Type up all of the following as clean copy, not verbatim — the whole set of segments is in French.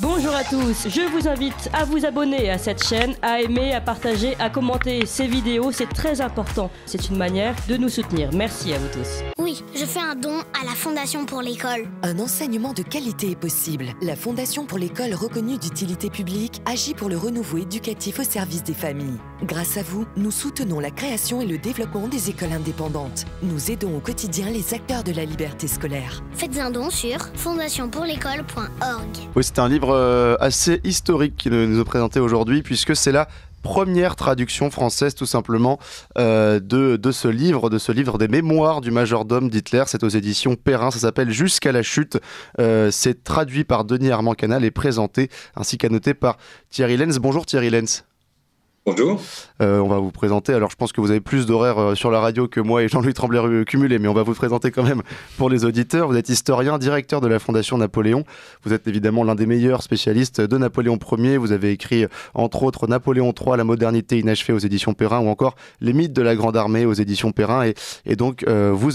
Bonjour à tous, je vous invite à vous abonner à cette chaîne, à aimer, à partager, à commenter ces vidéos, c'est très important. C'est une manière de nous soutenir. Merci à vous tous. Oui, je fais un don à la Fondation pour l'école. Un enseignement de qualité est possible. La Fondation pour l'école reconnue d'utilité publique agit pour le renouveau éducatif au service des familles. Grâce à vous, nous soutenons la création et le développement des écoles indépendantes. Nous aidons au quotidien les acteurs de la liberté scolaire. Faites un don sur fondationpourlécole.org. Oui, c'est un livre assez historique qu'il nous a présenté aujourd'hui, puisque c'est la première traduction française tout simplement de ce livre des mémoires du majordome d'Hitler. C'est aux éditions Perrin, ça s'appelle Jusqu'à la chute. C'est traduit par Denis Armand Canal et présenté ainsi qu'annoté par Thierry Lenz. Bonjour Thierry Lenz. Bonjour. On va vous présenter, alors je pense que vous avez plus d'horaires sur la radio que moi et Jean-Louis Tremblay cumulés, mais on va vous présenter quand même pour les auditeurs. Vous êtes historien, directeur de la Fondation Napoléon. Vous êtes évidemment l'un des meilleurs spécialistes de Napoléon Ier. Vous avez écrit entre autres Napoléon III, la modernité inachevée aux éditions Perrin, ou encore Les mythes de la Grande Armée aux éditions Perrin. Et donc vous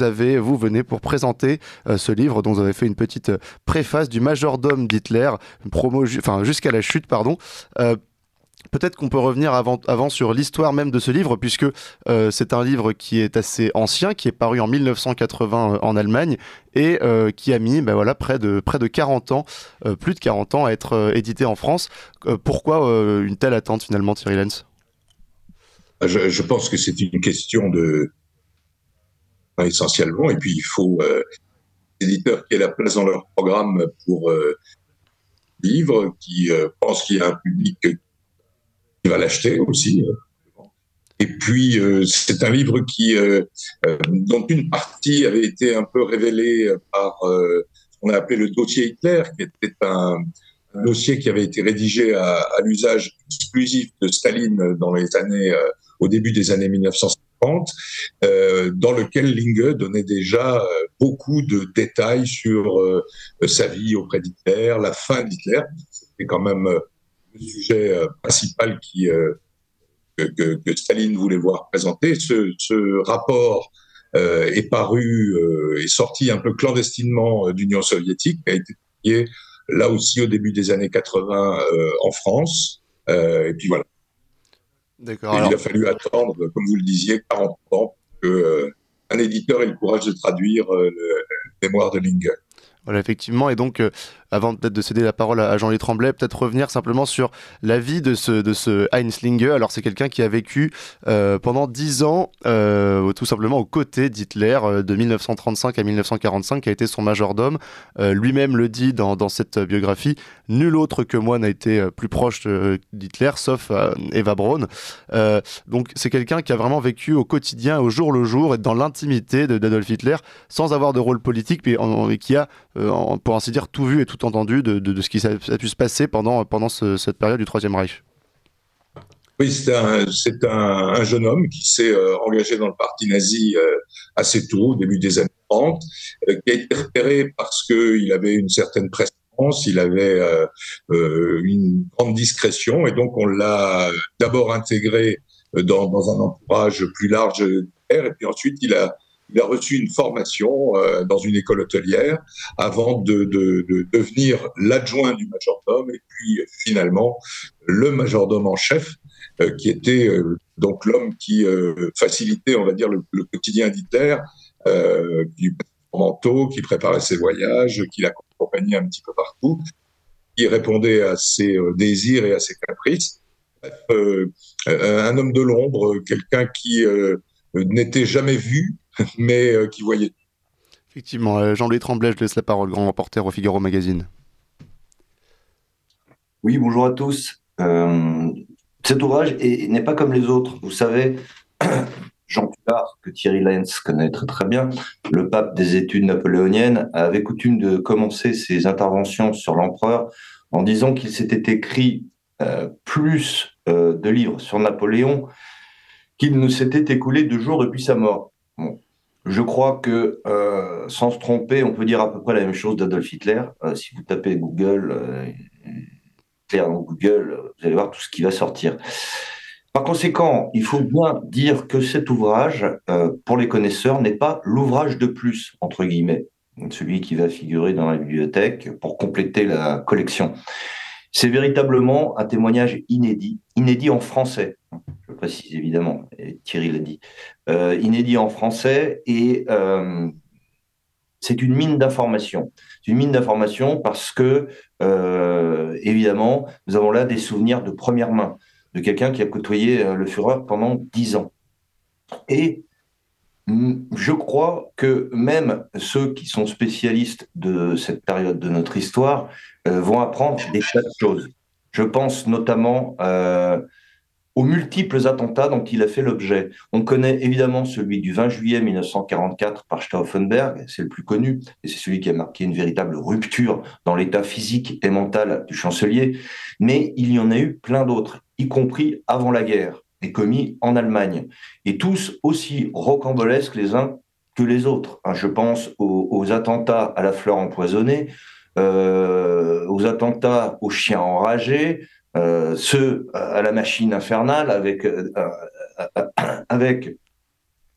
venez pour présenter ce livre dont vous avez fait une petite préface du majordome d'Hitler, jusqu'à la chute, pardon. Peut-être qu'on peut revenir avant sur l'histoire même de ce livre, puisque c'est un livre qui est assez ancien, qui est paru en 1980 en Allemagne, et qui a mis près de 40 ans, plus de 40 ans à être édité en France. Pourquoi une telle attente finalement, Thierry Lenz ? Je pense que c'est une question essentiellement, et puis il faut des éditeurs qui aient la place dans leur programme pour livres, qui pensent qu'il y a un public qui va l'acheter aussi. Et puis, c'est un livre dont une partie avait été un peu révélée par ce qu'on a appelé le dossier Hitler, qui était un dossier qui avait été rédigé à l'usage exclusif de Staline au début des années 1950, dans lequel Linge donnait déjà beaucoup de détails sur sa vie auprès d'Hitler, la fin d'Hitler. C'était quand même le sujet principal que Staline voulait voir présenté. Ce rapport est sorti un peu clandestinement d'Union soviétique, a été publié là aussi au début des années 80 en France. Et puis voilà. D'accord. Il a fallu attendre, comme vous le disiez, 40 ans pour qu'un éditeur ait le courage de traduire le mémoire de Linge. Voilà, effectivement, et donc avant peut-être de céder la parole à Jean-Louis Tremblay, peut-être revenir simplement sur la vie de ce Heinz Linge. Alors c'est quelqu'un qui a vécu pendant 10 ans tout simplement aux côtés d'Hitler de 1935 à 1945, qui a été son majordome. Lui-même le dit dans cette biographie, nul autre que moi n'a été plus proche d'Hitler, sauf Eva Braun. Donc c'est quelqu'un qui a vraiment vécu au quotidien, au jour le jour, et dans l'intimité d'Adolf Hitler, sans avoir de rôle politique, mais qui a, pour ainsi dire, tout vu et tout entendu de ce qui a pu se passer pendant cette période du Troisième Reich. Oui, c'est un jeune homme qui s'est engagé dans le parti nazi assez tôt, au début des années 30, qui a été repéré parce qu'il avait une certaine prestance, il avait une grande discrétion, et donc on l'a d'abord intégré dans un entourage plus large, et puis ensuite il a reçu une formation dans une école hôtelière avant de devenir l'adjoint du majordome et puis finalement le majordome en chef, qui était donc l'homme qui facilitait, on va dire, le quotidien d'Hitler, qui lui passait son manteau, qui préparait ses voyages, qui l'accompagnait un petit peu partout, qui répondait à ses désirs et à ses caprices. Un homme de l'ombre, quelqu'un qui n'était jamais vu, mais qui voyait. Effectivement, Jean-Louis Tremblay, je laisse la parole, grand reporter au Figaro Magazine. Oui, bonjour à tous. Cet ouvrage n'est pas comme les autres. Vous savez, Jean Tullard, que Thierry Lenz connaît très très bien, le pape des études napoléoniennes, avait coutume de commencer ses interventions sur l'empereur en disant qu'il s'était écrit plus de livres sur Napoléon qu'il ne s'était écoulé de jours depuis sa mort. Bon. Je crois que, sans se tromper, on peut dire à peu près la même chose d'Adolf Hitler. Si vous tapez Google, Hitler dans Google, vous allez voir tout ce qui va sortir. Par conséquent, il faut bien dire que cet ouvrage, pour les connaisseurs, n'est pas l'ouvrage de plus, entre guillemets, celui qui va figurer dans la bibliothèque pour compléter la collection. C'est véritablement un témoignage inédit en français. Je précise évidemment, et Thierry l'a dit, inédit en français, et c'est une mine d'informations. C'est une mine d'informations parce que, évidemment, nous avons là des souvenirs de première main, de quelqu'un qui a côtoyé le Führer pendant 10 ans. Et je crois que même ceux qui sont spécialistes de cette période de notre histoire vont apprendre des tas de choses. Je pense notamment aux multiples attentats dont il a fait l'objet. On connaît évidemment celui du 20 juillet 1944 par Stauffenberg, c'est le plus connu, et c'est celui qui a marqué une véritable rupture dans l'état physique et mental du chancelier, mais il y en a eu plein d'autres, y compris avant la guerre, et commis en Allemagne, et tous aussi rocambolesques les uns que les autres. Je pense aux attentats à la fleur empoisonnée, aux attentats aux chiens enragés, ceux à la machine infernale avec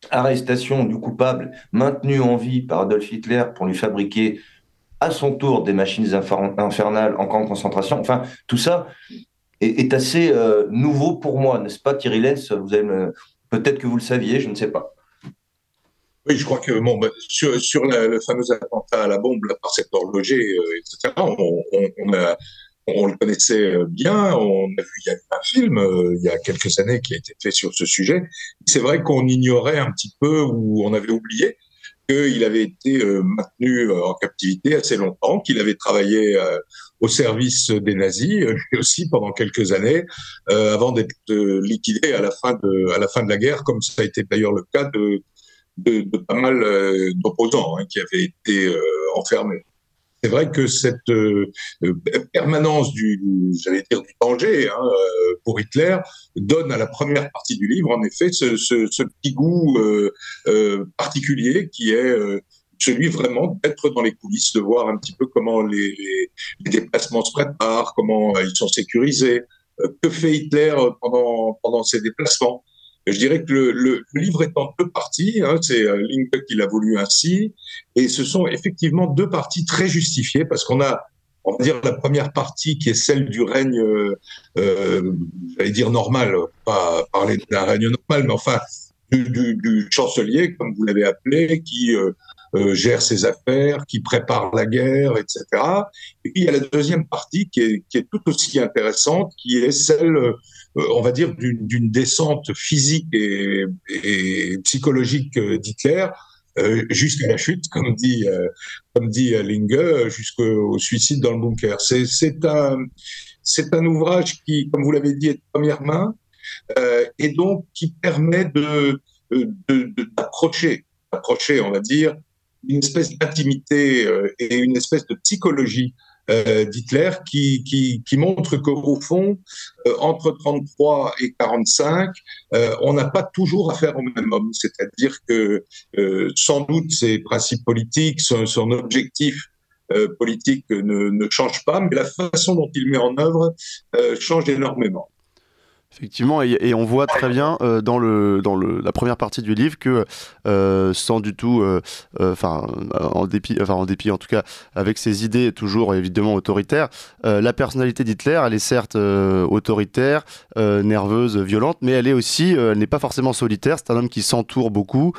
arrestation du coupable maintenu en vie par Adolf Hitler pour lui fabriquer à son tour des machines infernales en camp de concentration. Enfin, tout ça est assez nouveau pour moi, n'est-ce pas, Thierry Lenz? Peut-être que vous le saviez, je ne sais pas. Oui, je crois que sur le fameux attentat à la bombe là, par cet horloger, etc., on le connaissait bien. Il y a eu un film il y a quelques années qui a été fait sur ce sujet. C'est vrai qu'on ignorait un petit peu, ou on avait oublié, qu'il avait été maintenu en captivité assez longtemps, qu'il avait travaillé au service des nazis, lui aussi pendant quelques années, avant d'être liquidé à la fin de la guerre, comme ça a été d'ailleurs le cas de pas mal d'opposants qui avaient été enfermés. C'est vrai que cette permanence du danger pour Hitler donne à la première partie du livre, en effet, ce petit goût particulier qui est celui vraiment d'être dans les coulisses, de voir un petit peu comment les déplacements se préparent, comment ils sont sécurisés, que fait Hitler pendant ces déplacements. Je dirais que le livre est en deux parties, c'est Linke qui l'a voulu ainsi, et ce sont effectivement deux parties très justifiées, parce qu'on va dire la première partie qui est celle du règne, j'allais dire normal, pas parler d'un règne normal, mais enfin du chancelier, comme vous l'avez appelé, qui gère ses affaires, qui prépare la guerre, etc. Et puis il y a la deuxième partie qui est tout aussi intéressante, qui est celle on va dire, d'une descente physique et psychologique d'Hitler jusqu'à la chute, comme dit Linge, jusqu'au suicide dans le bunker. C'est un ouvrage qui, comme vous l'avez dit, est de première main et donc qui permet d'approcher, on va dire, une espèce d'intimité et une espèce de psychologie d'Hitler qui montre qu'au fond, entre 33 et 45, on n'a pas toujours affaire au même homme. C'est-à-dire que sans doute ses principes politiques, son objectif politique ne change pas, mais la façon dont il met en œuvre change énormément. Effectivement, et on voit très bien dans la première partie du livre que sans du tout, en dépit en tout cas, avec ses idées toujours évidemment autoritaires, la personnalité d'Hitler, elle est certes autoritaire, nerveuse, violente, mais elle est aussi, elle n'est pas forcément solitaire. C'est un homme qui s'entoure beaucoup,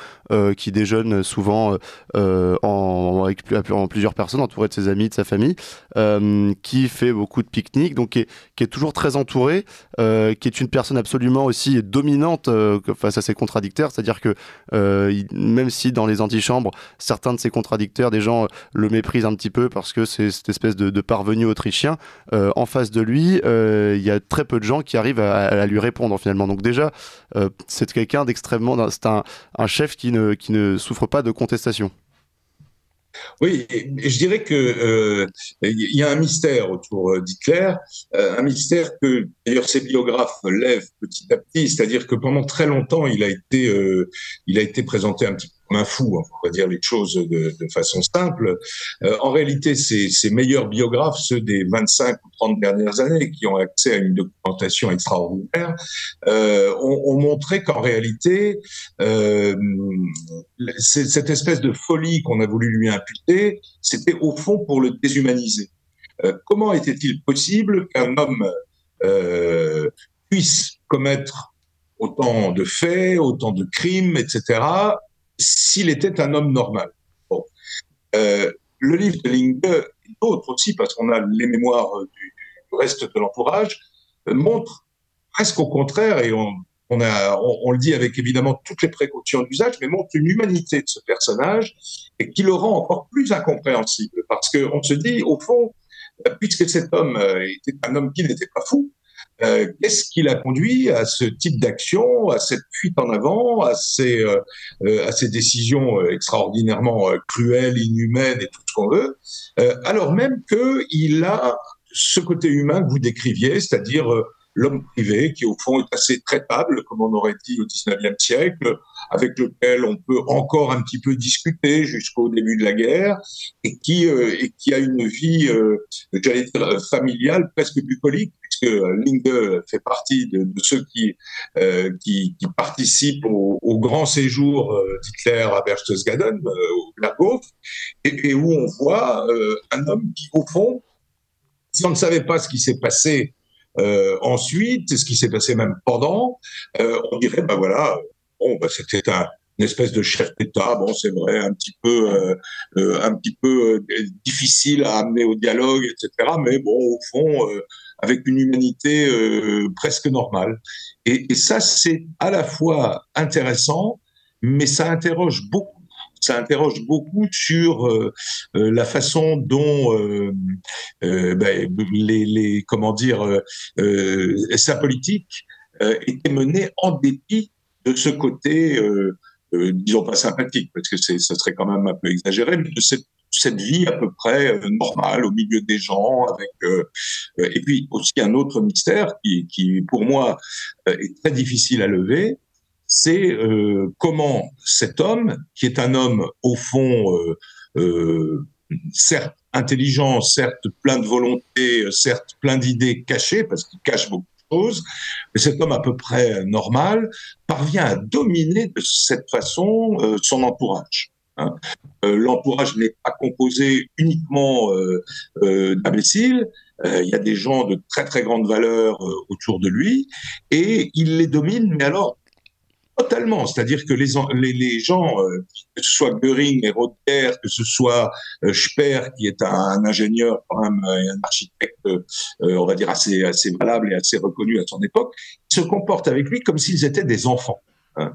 qui déjeune souvent en plusieurs personnes, entouré de ses amis, de sa famille, qui fait beaucoup de pique-niques, donc qui est toujours très entouré, qui est une personne absolument aussi dominante face à ses contradicteurs, c'est-à-dire que même si dans les antichambres, certains de ses contradicteurs, des gens le méprisent un petit peu parce que c'est cette espèce de parvenu autrichien, en face de lui, il y a très peu de gens qui arrivent à lui répondre finalement. Donc déjà, c'est quelqu'un d'extrêmement... C'est un chef qui ne souffre pas de contestation. Oui, et je dirais que y a un mystère autour d'Hitler, un mystère que d'ailleurs ses biographes lèvent petit à petit, c'est-à-dire que pendant très longtemps il a été présenté un petit peu comme un fou, on va dire les choses de façon simple. En réalité, ses meilleurs biographes, ceux des 25 ou 30 dernières années, qui ont accès à une documentation extraordinaire, ont montré qu'en réalité, cette espèce de folie qu'on a voulu lui imputer, c'était au fond pour le déshumaniser. comment était-il possible qu'un homme puisse commettre autant de faits, autant de crimes, etc., s'il était un homme normal. Bon. Le livre de Linge, et d'autres aussi, parce qu'on a les mémoires du reste de l'entourage, montre presque au contraire, et on le dit avec évidemment toutes les précautions d'usage, mais montre une humanité de ce personnage et qui le rend encore plus incompréhensible. Parce qu'on se dit, au fond, puisque cet homme était un homme qui n'était pas fou, qu'est-ce qui l'a conduit à ce type d'action, à cette fuite en avant, à ces décisions extraordinairement cruelles, inhumaines et tout ce qu'on veut, alors même qu'il a ce côté humain que vous décriviez, c'est-à-dire l'homme privé qui au fond est assez traitable, comme on aurait dit au XIXe siècle, avec lequel on peut encore un petit peu discuter jusqu'au début de la guerre, et qui a une vie, j'allais dire, familiale presque bucolique, puisque Linge fait partie de ceux qui participent au grand séjour d'Hitler à Berchtesgaden, au Berghof, et où on voit un homme qui, au fond, si on ne savait pas ce qui s'est passé ensuite, ce qui s'est passé même pendant, on dirait, ben voilà, bon, ben c'était une espèce de chef d'État, bon, c'est vrai, un petit peu difficile à amener au dialogue, etc., mais bon, au fond, avec une humanité presque normale. Et ça, c'est à la fois intéressant, mais ça interroge beaucoup sur la façon dont sa politique était menée en dépit de ce côté, disons pas sympathique, parce que ce serait quand même un peu exagéré, mais de cette vie à peu près normale au milieu des gens, et puis aussi un autre mystère qui pour moi est très difficile à lever, c'est comment cet homme, qui est un homme au fond certes intelligent, certes plein de volonté, certes plein d'idées cachées, parce qu'il cache beaucoup de choses, mais cet homme à peu près normal parvient à dominer de cette façon son entourage. Hein. L'entourage n'est pas composé uniquement d'imbéciles, il y a des gens de très très grande valeur autour de lui, et il les domine, mais alors totalement, c'est-à-dire que les gens, que ce soit Göring et Rother, que ce soit Speer, qui est un ingénieur quand même, un architecte, on va dire assez valable et assez reconnu à son époque, se comportent avec lui comme s'ils étaient des enfants. Hein.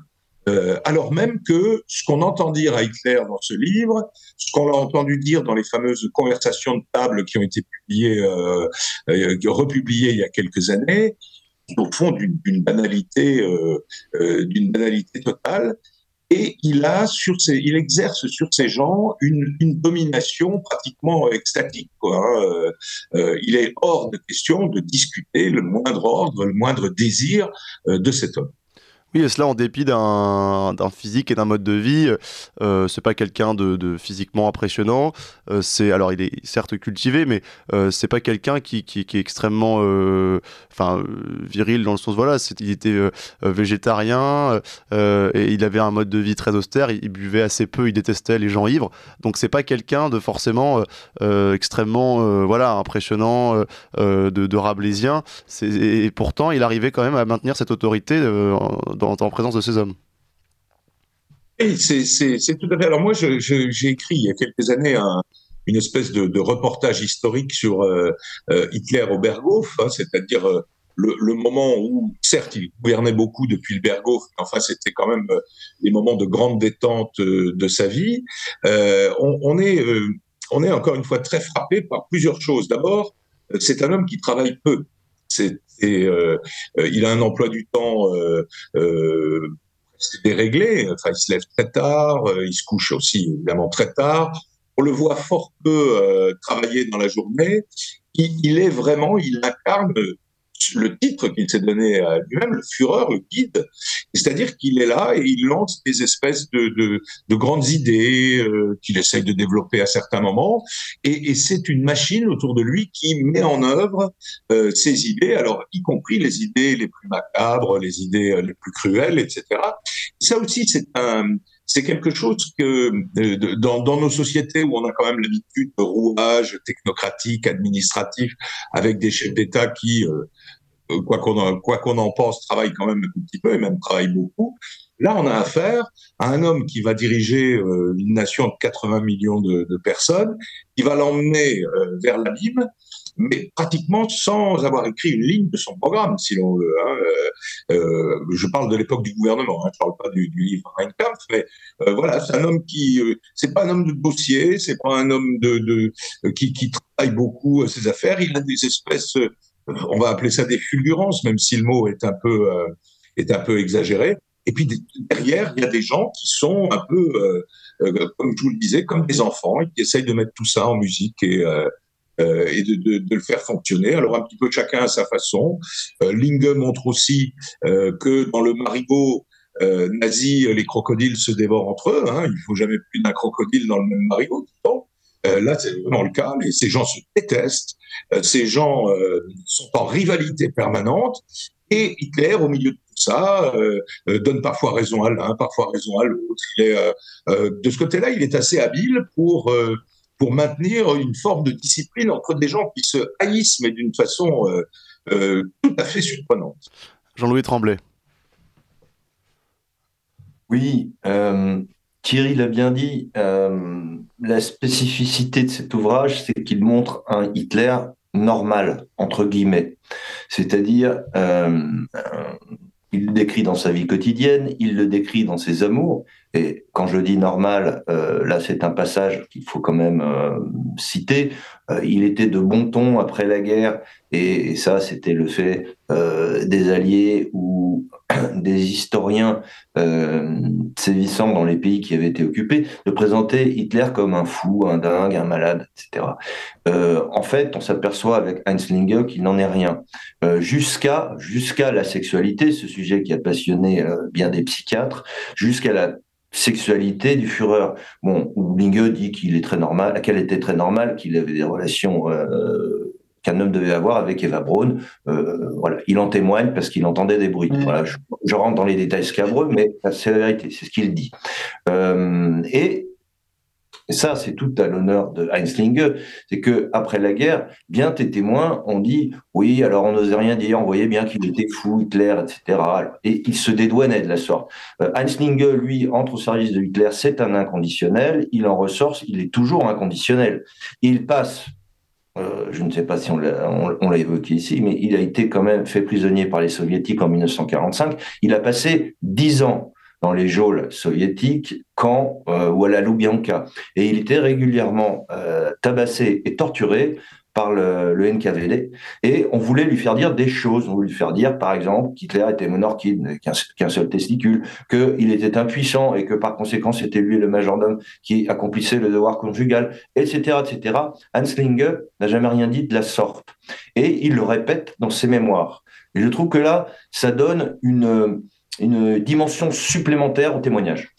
Alors même que ce qu'on entend dire à Hitler dans ce livre, ce qu'on a entendu dire dans les fameuses conversations de table qui ont été republiées il y a quelques années, au fond d'une banalité totale, et il exerce sur ces gens une domination pratiquement extatique, quoi. Il est hors de question de discuter le moindre ordre, le moindre désir de cet homme. Oui, et cela en dépit d'un physique et d'un mode de vie. C'est pas quelqu'un de physiquement impressionnant. Alors, il est certes cultivé, mais c'est pas quelqu'un qui est extrêmement viril dans le sens, voilà, il était végétarien, et il avait un mode de vie très austère. Il buvait assez peu, il détestait les gens ivres. Donc, c'est pas quelqu'un de forcément extrêmement impressionnant, de rabelaisien. Et pourtant, il arrivait quand même à maintenir cette autorité en présence de ces hommes. Et c'est tout à fait. Alors moi, j'ai écrit il y a quelques années une espèce de reportage historique sur Hitler au Berghof, hein, c'est-à-dire le moment où, certes, il gouvernait beaucoup depuis le Berghof, mais enfin, c'était quand même des moments de grande détente de sa vie. On est encore une fois très frappé par plusieurs choses. D'abord, c'est un homme qui travaille peu. Il a un emploi du temps déréglé. Enfin, il se lève très tard, il se couche aussi évidemment très tard. On le voit fort peu travailler dans la journée. Il incarne le titre qu'il s'est donné à lui-même, le Führer, le guide. C'est-à-dire qu'il est là et il lance des espèces de grandes idées qu'il essaye de développer à certains moments. Et c'est une machine autour de lui qui met en œuvre ses idées, alors y compris les idées les plus macabres, les idées les plus cruelles, etc. Et ça aussi, c'est quelque chose que dans nos sociétés où on a quand même l'habitude de rouage technocratique, administratif, avec des chefs d'État qui, quoi qu'on en pense, travaillent quand même un tout petit peu et même travaillent beaucoup. Là, on a affaire à un homme qui va diriger une nation de 80 millions de personnes, qui va l'emmener vers l'abîme, mais pratiquement sans avoir écrit une ligne de son programme, si l'on veut. Je parle de l'époque du gouvernement, je parle pas du livre Mein Kampf, mais voilà, c'est un homme qui, c'est pas un homme de dossier, c'est pas un homme qui travaille beaucoup ses affaires. Il a des espèces, on va appeler ça des fulgurances, même si le mot est un peu exagéré. Et puis derrière, il y a des gens qui sont un peu, comme je vous le disais, comme des enfants, et qui essayent de mettre tout ça en musique et de le faire fonctionner. Alors un petit peu chacun à sa façon. Linge montre aussi que dans le marigot nazi, les crocodiles se dévorent entre eux. Il faut jamais plus d'un crocodile dans le même marigot. Là, c'est vraiment le cas. Ces gens se détestent. Ces gens sont en rivalité permanente. Et Hitler, au milieu de tout ça, donne parfois raison à l'un, parfois raison à l'autre. De ce côté-là, il est assez habile pour maintenir une forme de discipline entre des gens qui se haïssent, mais d'une façon tout à fait surprenante. Jean-Louis Tremblay. Oui, Thierry l'a bien dit, la spécificité de cet ouvrage, c'est qu'il montre un Hitler normal, entre guillemets. C'est-à-dire, il le décrit dans sa vie quotidienne, il le décrit dans ses amours. Et quand je dis normal, là c'est un passage qu'il faut quand même citer. Il était de bon ton après la guerre, et ça c'était le fait des Alliés ou des historiens sévissant dans les pays qui avaient été occupés, de présenter Hitler comme un fou, un dingue, un malade, etc. En fait, on s'aperçoit avec Heinz qu'il n'en est rien. Jusqu'à la sexualité, ce sujet qui a passionné bien des psychiatres, jusqu'à la sexualité du Führer. Bon, Linge dit qu'elle était très normale, qu'il avait des relations qu'un homme devait avoir avec Eva Braun. Voilà, il en témoigne parce qu'il entendait des bruits. Voilà, je rentre dans les détails scabreux, mais c'est la vérité, c'est ce qu'il dit. Et ça, c'est tout à l'honneur de Heinz Linge, c'est que après la guerre, bien des témoins ont dit oui, alors on n'osait rien dire, on voyait bien qu'il était fou, Hitler, etc. Et il se dédouanait de la sorte. Heinz Linge, lui, entre au service de Hitler, c'est un inconditionnel. Il en ressort, il est toujours inconditionnel. Il passe. Je ne sais pas si on l'a évoqué ici, mais il a été quand même fait prisonnier par les soviétiques en 1945. Il a passé 10 ans dans les geôles soviétiques, ou à la Lubyanka. Et il était régulièrement tabassé et torturé par le NKVD. Et on voulait lui faire dire des choses. On voulait lui faire dire, par exemple, qu'Hitler était monorchide, qu'un seul testicule, qu'il était impuissant et que par conséquent, c'était lui le majordome qui accomplissait le devoir conjugal, etc., etc. Hans Linge n'a jamais rien dit de la sorte. Et il le répète dans ses mémoires. Et je trouve que là, ça donne une dimension supplémentaire au témoignage.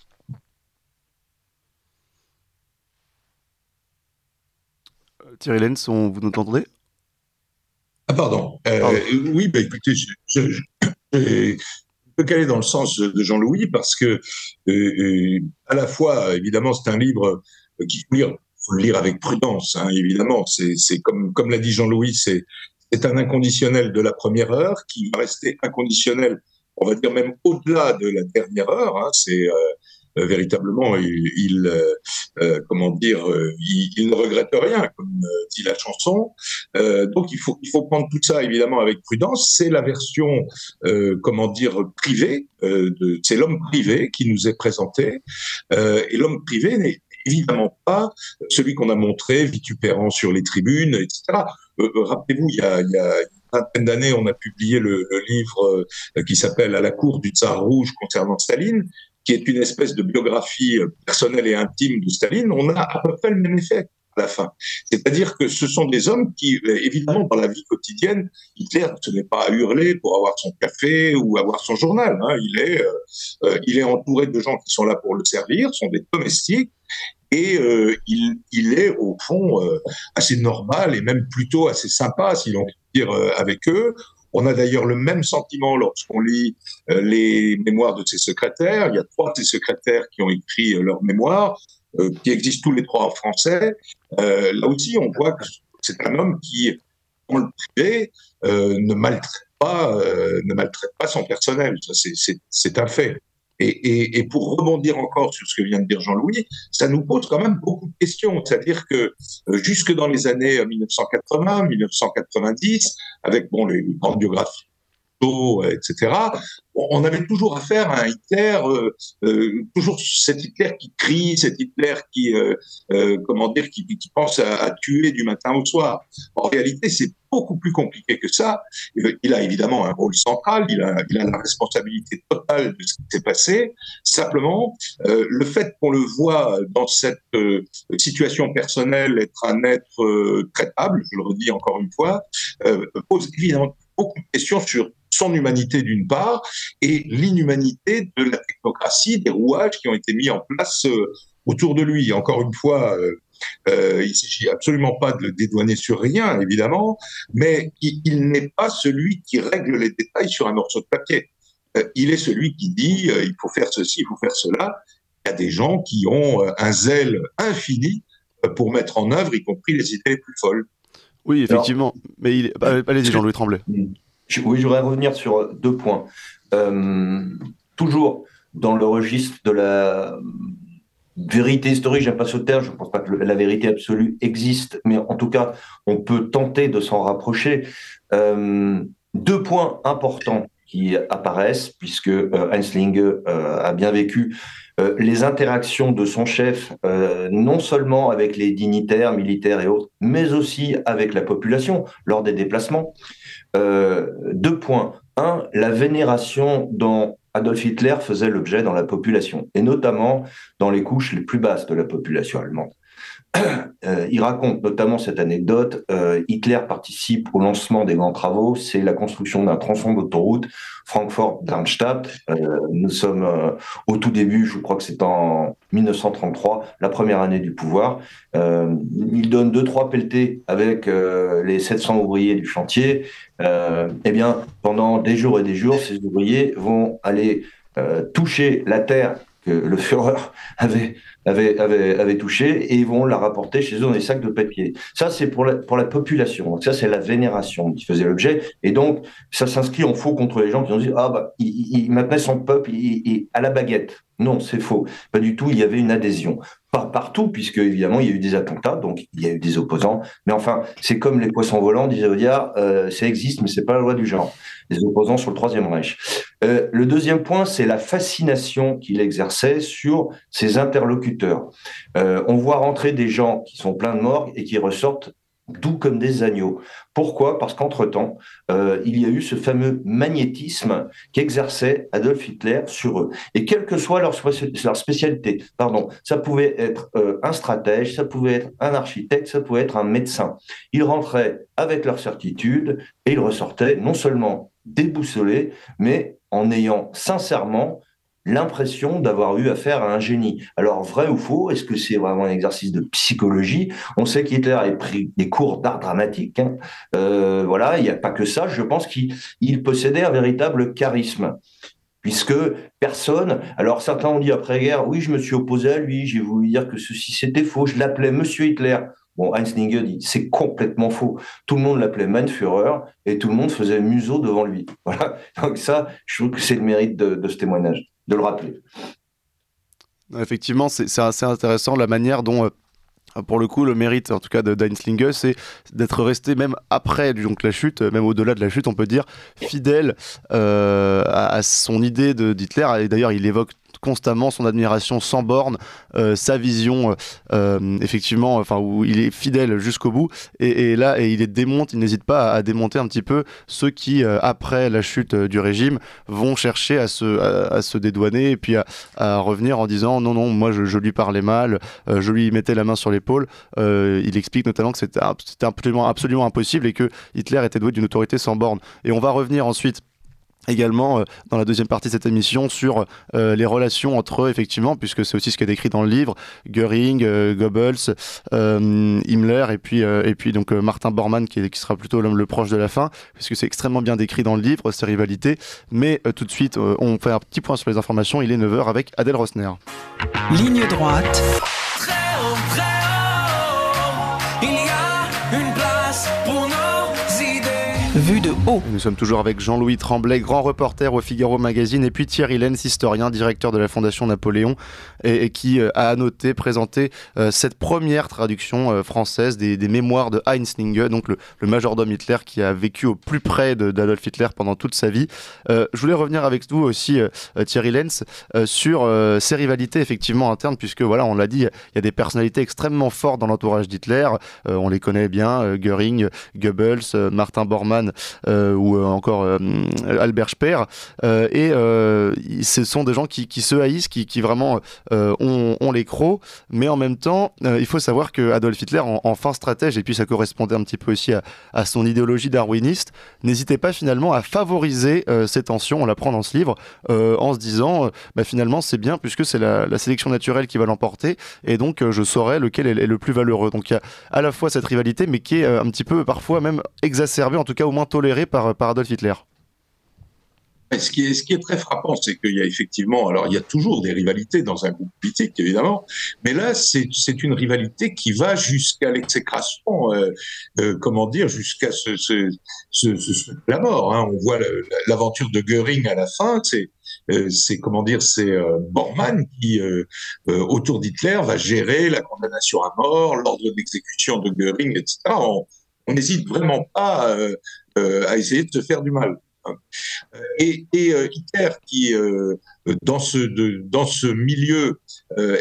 Thierry Lenz, vous nous entendez ? Ah pardon. Oui, écoutez, je peux caler dans le sens de Jean-Louis parce que à la fois, évidemment, c'est un livre qu'il faut le lire avec prudence. Évidemment, c'est comme l'a dit Jean-Louis, c'est un inconditionnel de la première heure qui va rester inconditionnel, on va dire même au-delà de la dernière heure. C'est véritablement, il ne regrette rien, comme dit la chanson. Donc il faut prendre tout ça évidemment avec prudence. C'est la version, privée. C'est l'homme privé qui nous est présenté, et l'homme privé n'est évidemment pas celui qu'on a montré vitupérant sur les tribunes, etc. Rappelez-vous, il y a une vingtaine d'années, on a publié le livre qui s'appelle « À la cour du Tsar rouge concernant Staline », qui est une espèce de biographie personnelle et intime de Staline. On a à peu près le même effet à la fin. C'est-à-dire que ce sont des hommes qui, évidemment, dans la vie quotidienne, Hitler, ce n'est pas à hurler pour avoir son café ou avoir son journal. Il est entouré de gens qui sont là pour le servir, sont des domestiques, et il est, au fond, assez normal et même plutôt assez sympa, si l'on peut dire, avec eux. On a d'ailleurs le même sentiment lorsqu'on lit les mémoires de ses secrétaires. Il y a 3 de ses secrétaires qui ont écrit leurs mémoires, qui existent tous les 3 en français. Là aussi, on voit que c'est un homme qui, dans le privé, ne maltraite pas son personnel. Ça, c'est un fait. Et pour rebondir encore sur ce que vient de dire Jean-Louis, ça nous pose quand même beaucoup de questions. C'est-à-dire que jusque dans les années 1980, 1990, avec les grandes biographies, etc., on avait toujours affaire à un Hitler, toujours cet Hitler qui crie, cet Hitler qui pense à tuer du matin au soir. En réalité, c'est beaucoup plus compliqué que ça. Il a évidemment un rôle central, il a la responsabilité totale de ce qui s'est passé. Simplement, le fait qu'on le voit dans cette situation personnelle être un être traitable, je le redis encore une fois, pose évidemment beaucoup de questions sur son humanité d'une part et l'inhumanité de la technocratie, des rouages qui ont été mis en place autour de lui. Encore une fois, il ne s'agit absolument pas de le dédouaner sur rien, évidemment, mais il n'est pas celui qui règle les détails sur un morceau de papier. Il est celui qui dit il faut faire ceci, il faut faire cela. Il y a des gens qui ont un zèle infini pour mettre en œuvre, y compris les idées les plus folles. Oui, effectivement. Mais allez-y, Jean-Louis Tremblay. Oui, je voudrais revenir sur 2 points. Toujours dans le registre de la vérité historique, j'aime pas ce terme, je ne pense pas que la vérité absolue existe, mais en tout cas, on peut tenter de s'en rapprocher. 2 points importants qui apparaissent, puisque Heinz-Linge a bien vécu les interactions de son chef, non seulement avec les dignitaires, militaires et autres, mais aussi avec la population lors des déplacements. 2 points. 1, la vénération dont Adolf Hitler faisait l'objet dans la population, et notamment dans les couches les plus basses de la population allemande. Il raconte notamment cette anecdote. Hitler participe au lancement des grands travaux, c'est la construction d'un tronçon d'autoroute Francfort-Darmstadt. Nous sommes au tout début, je crois que c'est en 1933, la première année du pouvoir. Il donne 2-3 pelletés avec les 700 ouvriers du chantier. Eh bien, pendant des jours et des jours, ces ouvriers vont aller toucher la terre que le Führer avait touché, et ils vont la rapporter chez eux dans des sacs de papier. Ça, c'est pour la population. Donc ça, c'est la vénération qui faisait l'objet. Et donc, ça s'inscrit en faux contre les gens qui ont dit il maintenait son peuple à la baguette. Non, c'est faux. Pas du tout. Il y avait une adhésion. Pas partout, puisque évidemment, il y a eu des attentats, donc il y a eu des opposants. Mais enfin, c'est comme les poissons volants, disait Audiard, ça existe, mais c'est pas la loi du genre. Les opposants sur le Troisième Reich. Le deuxième point, c'est la fascination qu'il exerçait sur ses interlocuteurs. On voit rentrer des gens qui sont pleins de morgue et qui ressortent doux comme des agneaux. Pourquoi ? Parce qu'entre-temps, il y a eu ce fameux magnétisme qu'exerçait Adolf Hitler sur eux. Et quelle que soit leur spécialité, ça pouvait être un stratège, ça pouvait être un architecte, ça pouvait être un médecin. Ils rentraient avec leur certitude et ils ressortaient non seulement déboussolés, mais en ayant sincèrement l'impression d'avoir eu affaire à un génie. Alors, vrai ou faux, est-ce que c'est vraiment un exercice de psychologie ? On sait qu'Hitler a pris des cours d'art dramatique. Voilà, il n'y a pas que ça. Je pense qu'il possédait un véritable charisme. Puisque personne... Alors, certains ont dit après-guerre, oui, je me suis opposé à lui, j'ai voulu dire que ceci, c'était faux, je l'appelais Monsieur Hitler. Bon, Heinz-Linge dit, c'est complètement faux. Tout le monde l'appelait Mein Führer et tout le monde faisait museau devant lui. Voilà. Donc ça, je trouve que c'est le mérite de ce témoignage, de le rappeler. Effectivement, c'est assez intéressant la manière dont... pour le coup, le mérite, en tout cas, d'Heinz-Linge, c'est d'être resté, même après donc, la chute, même au-delà de la chute, on peut dire, fidèle à son idée d'Hitler. Et d'ailleurs, il évoque constamment son admiration sans borne, sa vision, effectivement, où il est fidèle jusqu'au bout. Et là, il n'hésite pas à démonter un petit peu ceux qui, après la chute du régime, vont chercher à se dédouaner et puis à revenir en disant non, moi je lui parlais mal, je lui mettais la main sur l'épaule. Il explique notamment que c'était absolument impossible et que Hitler était doué d'une autorité sans borne. Et on va revenir ensuite également dans la deuxième partie de cette émission sur les relations entre eux, effectivement, puisque c'est aussi ce qui est décrit dans le livre, Göring, Goebbels, Himmler et puis donc Martin Bormann qui sera plutôt l'homme le proche de la fin, puisque c'est extrêmement bien décrit dans le livre, ces rivalités. Mais tout de suite, on fait un petit point sur les informations. Il est 9h avec Adèle Rosner. Ligne droite. Vue de haut. Nous sommes toujours avec Jean-Louis Tremblay, grand reporter au Figaro Magazine, et puis Thierry Lenz, historien, directeur de la Fondation Napoléon, et qui a annoté, présenté cette première traduction française des mémoires de Heinz Linge, donc le majordome Hitler qui a vécu au plus près d'Adolf Hitler pendant toute sa vie. Je voulais revenir avec vous aussi, Thierry Lenz, sur ces rivalités effectivement internes, puisque voilà, on l'a dit, il y a des personnalités extrêmement fortes dans l'entourage d'Hitler. On les connaît bien, Göring, Goebbels, Martin Bormann, ou encore Albert Speer, et ce sont des gens qui se haïssent, qui vraiment ont les crocs, mais en même temps il faut savoir que Adolf Hitler, en fin stratège, et puis ça correspondait un petit peu aussi à son idéologie darwiniste, n'hésitait pas finalement à favoriser ces tensions. On l'apprend dans ce livre, en se disant finalement c'est bien puisque c'est la sélection naturelle qui va l'emporter, et donc je saurai lequel est le plus valeureux. Donc il y a à la fois cette rivalité, mais qui est un petit peu parfois même exacerbée, en tout cas au moins tolérée par Adolf Hitler. Ce qui est très frappant, c'est qu'il y a effectivement, alors il y a toujours des rivalités dans un groupe politique, évidemment, mais là, c'est une rivalité qui va jusqu'à l'exécration, jusqu'à la mort. Hein. On voit l'aventure de Göring à la fin, c'est Bormann qui, autour d'Hitler, va gérer la condamnation à mort, l'ordre d'exécution de Göring, etc. On n'hésite vraiment pas à essayer de se faire du mal. Et Hitler, qui dans ce milieu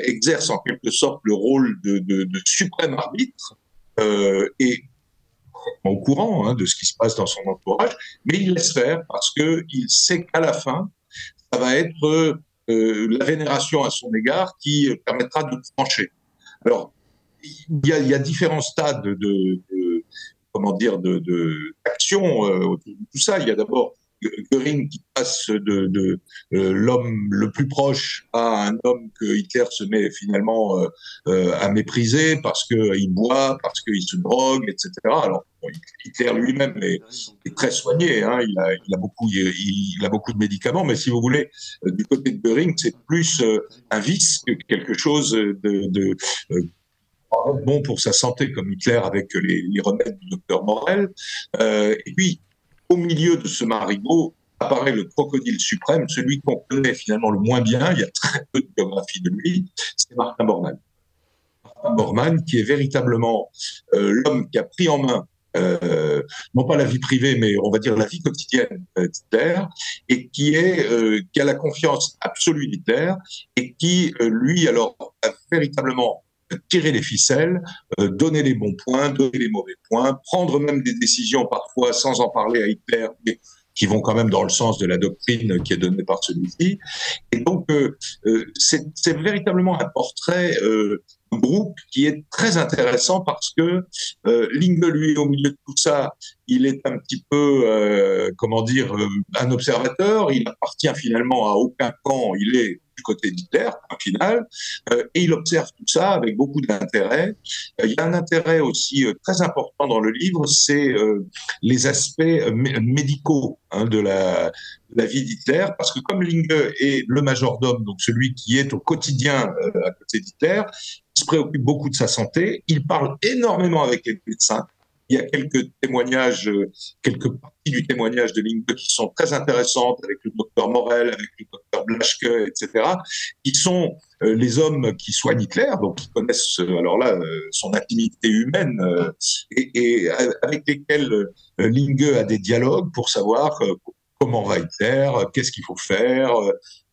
exerce en quelque sorte le rôle de suprême arbitre, est au courant de ce qui se passe dans son entourage, mais il laisse faire parce qu'il sait qu'à la fin, ça va être la vénération à son égard qui permettra de trancher. Alors, il y a différents stades d'action autour de tout ça. Il y a d'abord Göring qui passe de l'homme le plus proche à un homme que Hitler se met finalement à mépriser parce qu'il boit, parce qu'il se drogue, etc. Alors Hitler lui-même est très soigné, hein. Il a beaucoup de médicaments, mais si vous voulez, du côté de Göring, c'est plus un vice que quelque chose de bon pour sa santé, comme Hitler avec les remèdes du docteur Morel. Et puis, au milieu de ce marigot, apparaît le crocodile suprême, celui qu'on connaît finalement le moins bien, il y a très peu de biographie de lui, c'est Martin Bormann. Martin Bormann, qui est véritablement l'homme qui a pris en main, non pas la vie privée, mais on va dire la vie quotidienne d'Hitler, et qui a la confiance absolue d'Hitler, et qui, lui, alors, a véritablement tirer les ficelles, donner les bons points, donner les mauvais points, prendre même des décisions parfois sans en parler à Hitler, mais qui vont quand même dans le sens de la doctrine qui est donnée par celui-ci. Et donc, c'est véritablement un portrait un groupe qui est très intéressant parce que Linge, lui, au milieu de tout ça, il est un petit peu, un observateur. Il appartient finalement à aucun camp. Il est du côté d'Hitler, au final, et il observe tout ça avec beaucoup d'intérêt. Il y a un intérêt aussi très important dans le livre, c'est les aspects médicaux de la vie d'Hitler, parce que comme Linge est le majordome, donc celui qui est au quotidien à côté d'Hitler, il se préoccupe beaucoup de sa santé, il parle énormément avec les médecins. Il y a quelques témoignages, quelques parties du témoignage de Linge qui sont très intéressantes avec le docteur Morel, avec le docteur Blaschke, etc., qui sont les hommes qui soignent Hitler, donc qui connaissent son intimité humaine et avec lesquels Linge a des dialogues pour savoir comment va Hitler, qu'est-ce qu'il faut faire,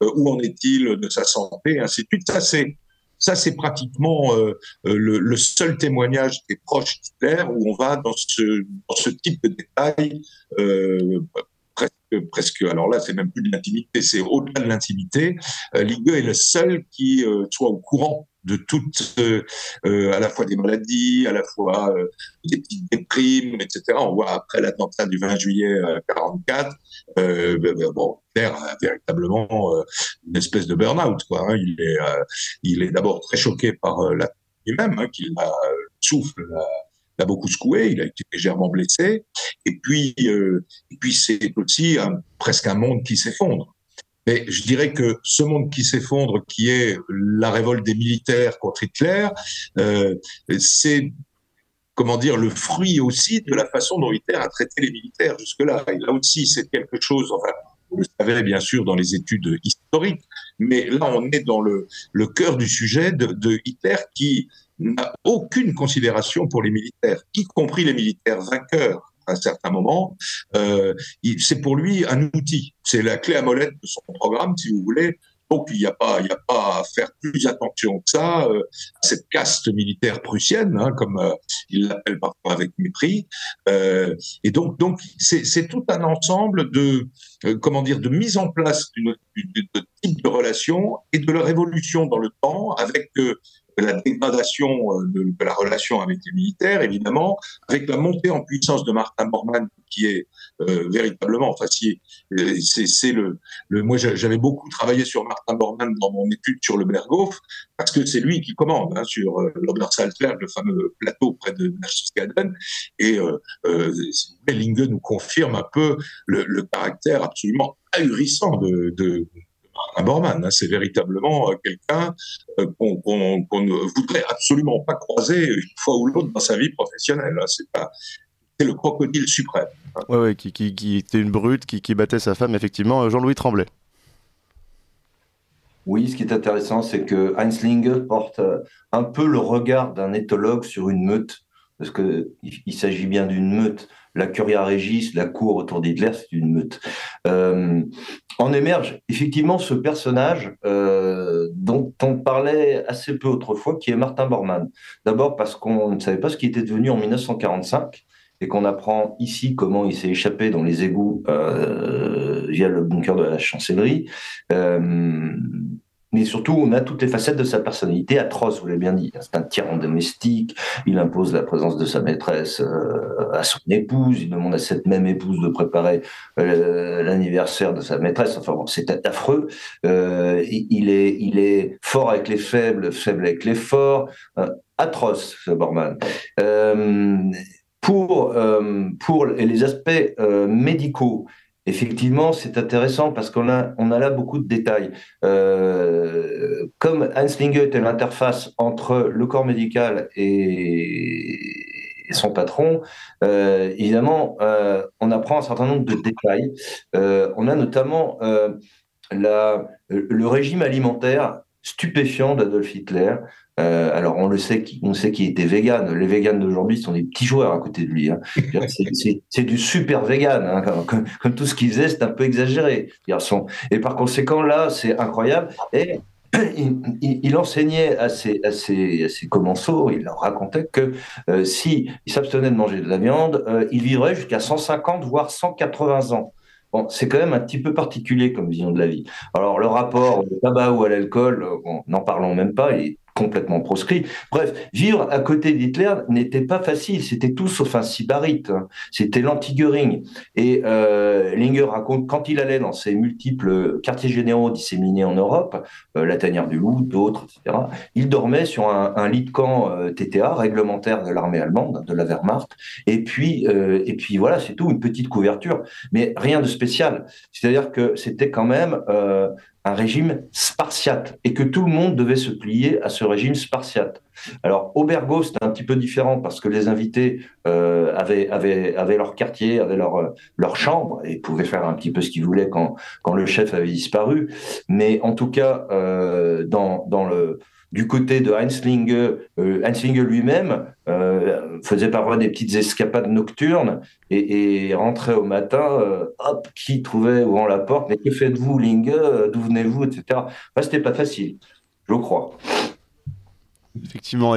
où en est-il de sa santé, et ainsi de suite. Ça, c'est pratiquement le seul témoignage des proches d'Hitler où on va dans ce type de détails presque presque. Alors là, c'est même plus de l'intimité, c'est au-delà de l'intimité. Linge est le seul qui soit au courant de toutes, à la fois des maladies, à la fois des petites déprimes, etc. On voit après l'attentat du 20 juillet 44, bon, Hitler a véritablement une espèce de burn-out, quoi. Hein. Il est d'abord très choqué par la lui-même, hein, qu'il a souffle. L'a beaucoup secoué, il a été légèrement blessé, et puis c'est aussi presque un monde qui s'effondre. Mais je dirais que ce monde qui s'effondre, qui est la révolte des militaires contre Hitler, c'est, comment dire, le fruit aussi de la façon dont Hitler a traité les militaires jusque-là. Et là aussi, c'est quelque chose, enfin, vous le savez bien sûr dans les études historiques, mais là on est dans le cœur du sujet de Hitler qui n'a aucune considération pour les militaires, y compris les militaires vainqueurs à un certain moment. C'est pour lui un outil, c'est la clé à molette de son programme, si vous voulez. Donc il n'y a pas à faire plus attention que ça à cette caste militaire prussienne, hein, comme il l'appelle parfois avec mépris. Et donc c'est tout un ensemble de comment dire, de mise en place de type de relation et de leur évolution dans le temps avec la dégradation de la relation avec les militaires, évidemment, avec la montée en puissance de Martin Bormann, qui est véritablement, enfin, c'est moi, j'avais beaucoup travaillé sur Martin Bormann dans mon étude sur le Berghof, parce que c'est lui qui commande, hein, sur l'Obersalzberg, le fameux plateau près de Berchtesgaden, et si vous voulez, Linge nous confirme un peu le caractère absolument ahurissant de Bormann, hein, c'est véritablement quelqu'un qu'on ne voudrait absolument pas croiser une fois ou l'autre dans sa vie professionnelle. Hein, c'est le crocodile suprême. Hein. Ouais, qui était une brute, qui battait sa femme, effectivement, Jean-Louis Tremblay. Oui, ce qui est intéressant, c'est que Heinz Linge porte un peu le regard d'un éthologue sur une meute, parce qu'il s'agit bien d'une meute. La Curia Regis, la cour autour d'Hitler, c'est une meute. En émerge effectivement ce personnage dont on parlait assez peu autrefois, qui est Martin Bormann. D'abord parce qu'on ne savait pas ce qu'il était devenu en 1945 et qu'on apprend ici comment il s'est échappé dans les égouts via le bunker de la chancellerie. Mais surtout, on a toutes les facettes de sa personnalité atroce, vous l'avez bien dit. C'est un tyran domestique, il impose la présence de sa maîtresse à son épouse, il demande à cette même épouse de préparer l'anniversaire de sa maîtresse. Enfin bon, c'est affreux. Il est fort avec les faibles, faible avec les forts. Atroce, ce Bormann. Pour les aspects médicaux, effectivement, c'est intéressant parce qu'on a là beaucoup de détails. Comme Heinz Linge était l'interface entre le corps médical et son patron, évidemment, on apprend un certain nombre de détails. On a notamment le régime alimentaire stupéfiant d'Adolf Hitler. Alors, on sait qu'il était vegan. Les végans d'aujourd'hui sont des petits joueurs à côté de lui. Hein. C'est du super vegan. Hein. Comme tout ce qu'il faisait, c'est un peu exagéré. Et par conséquent, là, c'est incroyable. Et il enseignait à ses commensaux, il leur racontait que si il s'abstenait de manger de la viande, il vivrait jusqu'à 150, voire 180 ans. Bon, c'est quand même un petit peu particulier comme vision de la vie. Alors, le rapport au tabac ou à l'alcool, n'en parlons même pas, il est complètement proscrit. Bref, vivre à côté d'Hitler n'était pas facile, c'était tout sauf un sybarite, hein. C'était l'anti-Göring. Et Linge raconte, quand il allait dans ces multiples quartiers généraux disséminés en Europe, la Tanière du Loup, d'autres, etc., il dormait sur un lit de camp TTA, réglementaire de l'armée allemande, de la Wehrmacht, et puis voilà, c'est tout, une petite couverture, mais rien de spécial. C'est-à-dire que c'était quand même un régime spartiate et que tout le monde devait se plier à ce régime spartiate. Alors, au Berghof, c'était un petit peu différent parce que les invités avaient leur quartier, avaient leur chambre et pouvaient faire un petit peu ce qu'ils voulaient quand le chef avait disparu. Mais en tout cas, du côté de Heinz Linge lui-même faisait parfois des petites escapades nocturnes et rentrait au matin, hop, qui trouvait ouvrant la porte, mais que faites-vous, Linge, d'où venez-vous, etc. Enfin, c'était pas facile, je crois. Effectivement,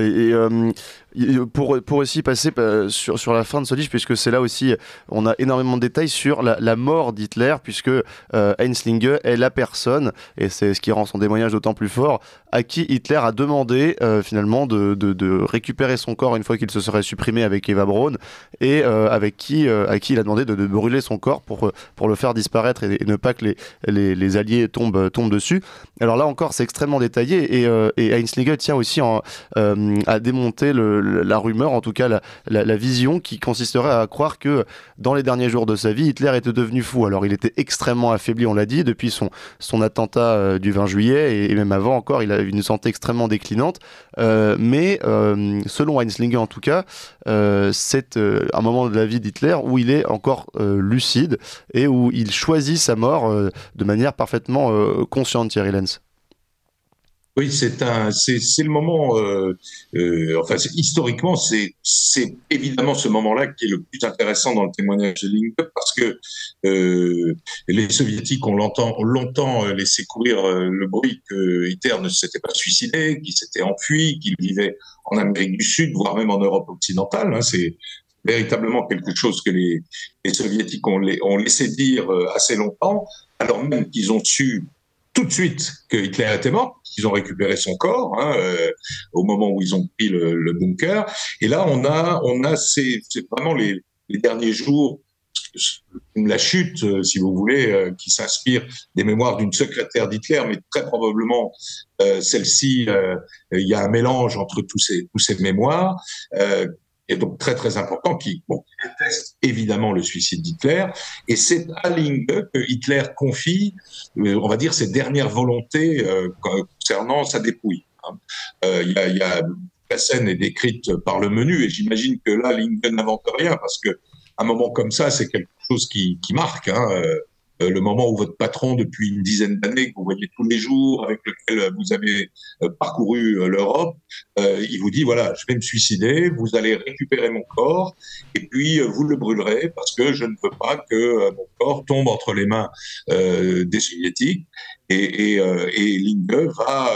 Pour aussi passer sur la fin de ce livre, puisque c'est là aussi, on a énormément de détails sur la mort d'Hitler, puisque Heinz Linge est la personne, et c'est ce qui rend son témoignage d'autant plus fort, à qui Hitler a demandé finalement de récupérer son corps une fois qu'il se serait supprimé avec Eva Braun, et à qui il a demandé de brûler son corps pour le faire disparaître et ne pas que les alliés tombent dessus. Alors là encore, c'est extrêmement détaillé, et Heinz Linge tient aussi à démonter la rumeur, en tout cas la vision qui consisterait à croire que dans les derniers jours de sa vie, Hitler était devenu fou. Alors il était extrêmement affaibli, on l'a dit, depuis son attentat du 20 juillet, et même avant encore, il a une santé extrêmement déclinante. Mais selon Heinz Linge en tout cas, c'est un moment de la vie d'Hitler où il est encore lucide et où il choisit sa mort de manière parfaitement consciente, Thierry Lenz. Oui, c'est le moment. Historiquement, c'est évidemment ce moment-là qui est le plus intéressant dans le témoignage de Linge, parce que les Soviétiques ont longtemps laissé courir le bruit que Hitler ne s'était pas suicidé, qu'il s'était enfui, qu'il vivait en Amérique du Sud, voire même en Europe occidentale. Hein, c'est véritablement quelque chose que les Soviétiques ont laissé dire assez longtemps, alors même qu'ils ont su tout de suite que Hitler était mort, qu'ils ont récupéré son corps au moment où ils ont pris le bunker. Et là, on a c'est vraiment les derniers jours, la chute, si vous voulez, qui s'inspire des mémoires d'une secrétaire d'Hitler, mais très probablement celle-ci, il y a un mélange entre tous ces mémoires. Et donc très très important, qui atteste évidemment le suicide d'Hitler, et c'est à Linge que Hitler confie, on va dire, ses dernières volontés concernant sa dépouille. La scène est décrite par le menu, et j'imagine que là, Linge n'invente rien, parce que un moment comme ça, c'est quelque chose qui marque. Le moment où votre patron, depuis une dizaine d'années, que vous voyez tous les jours, avec lequel vous avez parcouru l'Europe, il vous dit, voilà, je vais me suicider, vous allez récupérer mon corps, et puis vous le brûlerez, parce que je ne veux pas que mon corps tombe entre les mains des Soviétiques. Et Linge va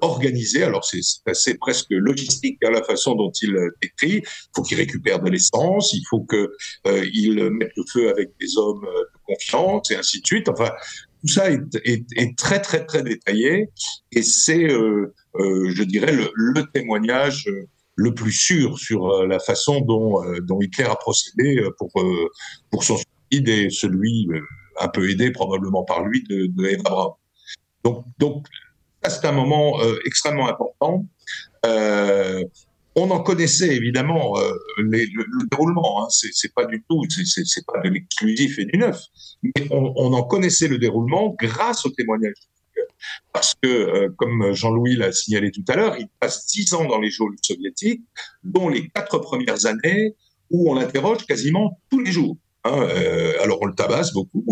organisé. Alors c'est presque logistique la façon dont il décrit. Il faut qu'il récupère de l'essence, il faut qu'il mette le feu avec des hommes de confiance et ainsi de suite. Enfin, tout ça est très très très détaillé, et c'est, je dirais, le témoignage le plus sûr sur la façon dont Hitler a procédé pour son suicide, et celui un peu aidé probablement par lui de Eva Braun. Donc ça, c'est un moment extrêmement important. On en connaissait évidemment le déroulement. C'est pas du tout, c'est pas de l'exclusif et du neuf. Mais on en connaissait le déroulement grâce au témoignage. Parce que, comme Jean-Louis l'a signalé tout à l'heure, il passe 10 ans dans les geôles soviétiques, dont les 4 premières années où on l'interroge quasiment tous les jours. Alors on le tabasse beaucoup.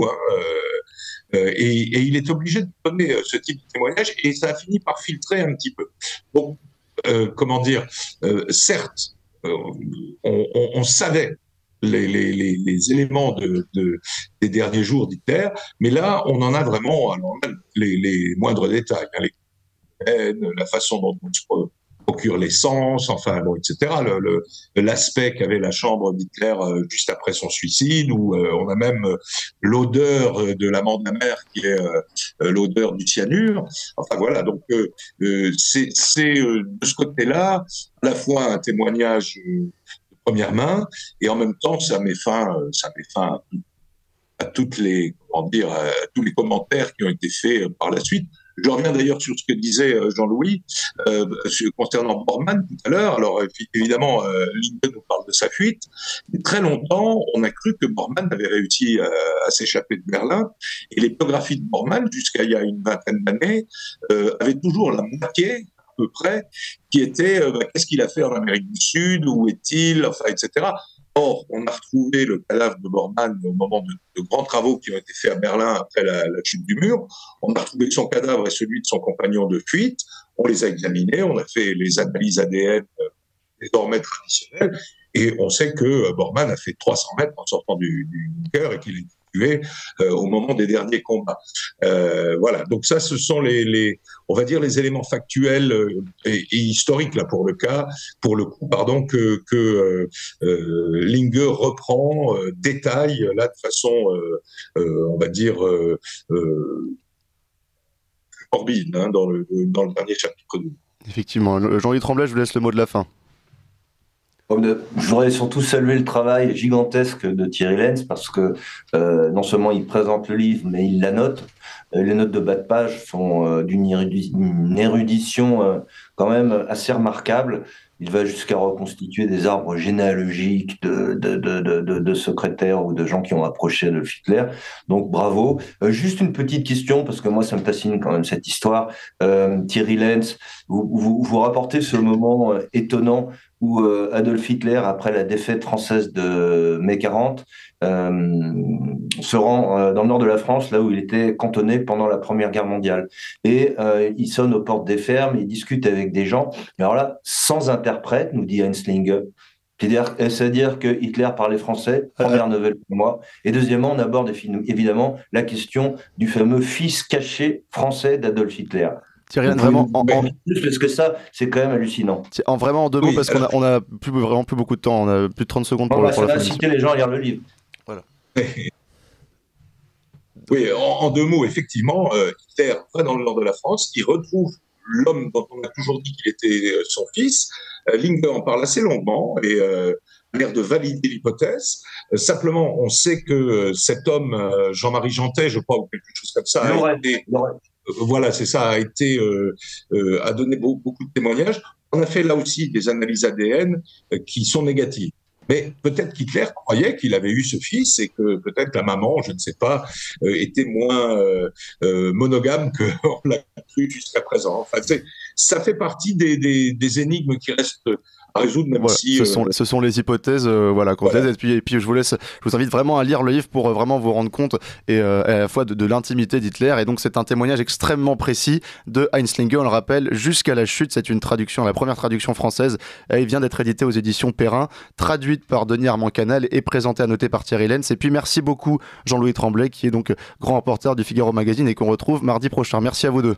Et il est obligé de donner ce type de témoignage, et ça a fini par filtrer un petit peu. Donc, comment dire, certes, on savait les éléments des derniers jours d'Hitler, mais là, on en a vraiment les moindres détails, la façon dont on se procure l'essence, enfin bon, etc. L'aspect qu'avait la chambre d'Hitler juste après son suicide, où on a même l'odeur de l'amande amère qui est l'odeur du cyanure. Enfin voilà, donc c'est de ce côté-là à la fois un témoignage de première main, et en même temps ça met fin à toutes les, à tous les commentaires qui ont été faits par la suite. Je reviens d'ailleurs sur ce que disait Jean-Louis concernant Bormann tout à l'heure. Alors évidemment, Linge nous parle de sa fuite. Mais très longtemps, on a cru que Bormann avait réussi à s'échapper de Berlin. Et les biographies de Bormann, jusqu'à il y a une vingtaine d'années, avaient toujours la moitié, à peu près, qui était qu'est-ce qu'il a fait en Amérique du Sud, où est-il, enfin, etc. Or, on a retrouvé le cadavre de Bormann au moment de grands travaux qui ont été faits à Berlin après la chute du mur. On a retrouvé son cadavre et celui de son compagnon de fuite. On les a examinés, on a fait les analyses ADN désormais traditionnelles. Et on sait que Bormann a fait 300 mètres en sortant du bunker et qu'il est tué au moment des derniers combats. Voilà. Donc ça, ce sont on va dire les éléments factuels et historiques là pour le coup, pardon, que Linger reprend, détaille là de façon, on va dire morbide, hein, dans le dernier chapitre. Effectivement. Jean-Louis Tremblay, je vous laisse le mot de la fin. Je voudrais surtout saluer le travail gigantesque de Thierry Lenz parce que non seulement il présente le livre, mais il l'annote. Les notes de bas de page sont d'une érudition quand même assez remarquable. Il va jusqu'à reconstituer des arbres généalogiques de secrétaires ou de gens qui ont approché Adolf Hitler. Donc bravo. Juste une petite question, parce que moi ça me fascine quand même cette histoire. Thierry Lenz, vous rapportez ce moment étonnant où Adolf Hitler, après la défaite française de mai 40, se rend dans le nord de la France, là où il était cantonné pendant la Première Guerre mondiale. Et il sonne aux portes des fermes, il discute avec des gens. Alors là, sans interprète, nous dit Heinzlinger. C'est-à-dire que Hitler parlait français, première nouvelle pour moi. Et deuxièmement, on aborde évidemment la question du fameux fils caché français d'Adolf Hitler. Thierry, vraiment parce que ça, c'est quand même hallucinant. Vraiment en deux mots, parce qu'on a vraiment plus beaucoup de temps. On a plus de 30 secondes pour la ça va inciter les gens à lire le livre. Voilà. Oui, en deux mots, effectivement, Hitler va dans le nord de la France, il retrouve l'homme dont on a toujours dit qu'il était son fils. Linger en parle assez longuement et a l'air de valider l'hypothèse. Simplement, on sait que cet homme, Jean-Marie Jantet, je crois, ou quelque chose comme ça, voilà, c'est ça, a donné beaucoup de témoignages. On a fait là aussi des analyses ADN qui sont négatives. Mais peut-être qu'Hitler croyait qu'il avait eu ce fils et que peut-être la maman, je ne sais pas, était moins monogame qu'on l'a cru jusqu'à présent. Enfin, ça fait partie des énigmes qui restent à résoudre, même si... Ce sont les hypothèses qu'on teste. Et puis je vous invite vraiment à lire le livre pour vraiment vous rendre compte et à la fois de l'intimité d'Hitler. Et donc c'est un témoignage extrêmement précis de Heinzlinger, on le rappelle, jusqu'à la chute. C'est une traduction, la première traduction française. Elle vient d'être éditée aux éditions Perrin, traduite par Denis Armand Canal et présentée à noter par Thierry Lenz. Et puis merci beaucoup Jean-Louis Tremblay, qui est donc grand reporter du Figaro Magazine et qu'on retrouve mardi prochain. Merci à vous deux.